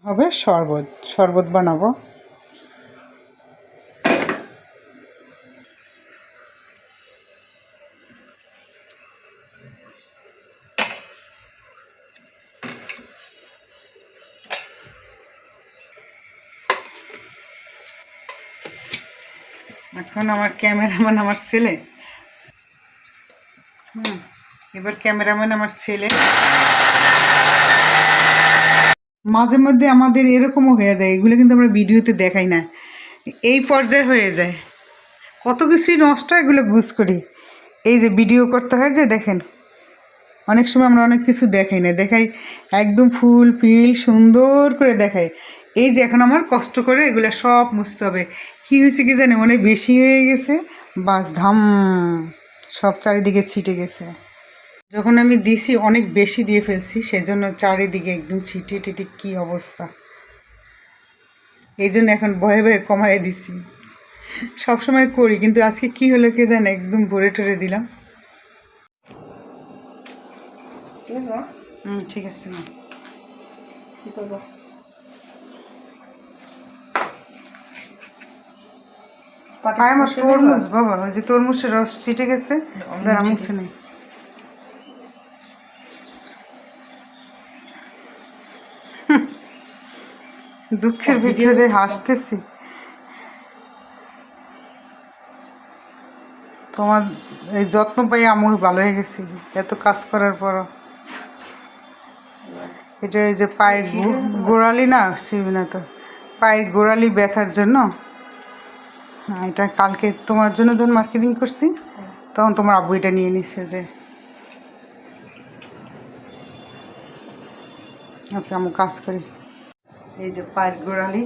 হবে শরবত শরবত বানাবো। এখন আমার ক্যামেরাম্যান আমার ছেলে। এবার ক্যামেরাম্যান আমার ছেলে। মাঝে মধ্যে আমাদের এরকমও হয়ে যায়, এগুলো কিন্তু আমরা ভিডিওতে দেখাই না, এই পর্যায়ে হয়ে যায়, কত কিছুই নষ্ট এগুলো বুঝ করি। এই যে ভিডিও করতে হয় যে দেখেন, অনেক সময় আমরা অনেক কিছু দেখাই না, দেখাই একদম ফুল ফিল সুন্দর করে দেখাই। এই যে এখন আমার কষ্ট করে এগুলো সব মুছতে হবে। কী হয়েছে কি জানে, অনেক বেশি হয়ে গেছে, বাস ধাম সব চারিদিকে ছিটে গেছে। যখন আমি দিছি অনেক বেশি দিয়ে ফেলছি, সেজন্য চারিদিকে একদম ছিটে টিটে কী অবস্থা। এই জন্য এখন ভয়ে ভয়ে কমাই দিছি। সবসময় করি, কিন্তু আজকে কি হলো কে জানে, একদম ভরে টরে দিলাম। ঠিক আছে মা, কি করবো? পায়ে আমার তরমুজ বাবা, ওই যে তরমুজের রস ছিটে গেছে, দাঁড়া মুছে নেই। দুঃখের ভিতরে হাসতেছি। তোমার এই যত্ন পাই আমুল ভালো হয়ে গেছি এত কাজ করার পরও। এটা এই যে পায়ের গোড়ালি না, শিবি না তো, পায়ের গোড়ালি ব্যথার জন্য। এটা কালকে তোমার জন্য যখন মার্কেটিং করছি তখন তোমার আব্বু এটা নিয়ে নিচ্ছে যে ওকে আমি কাজ করি। এই যে পায়ের গোড়ালি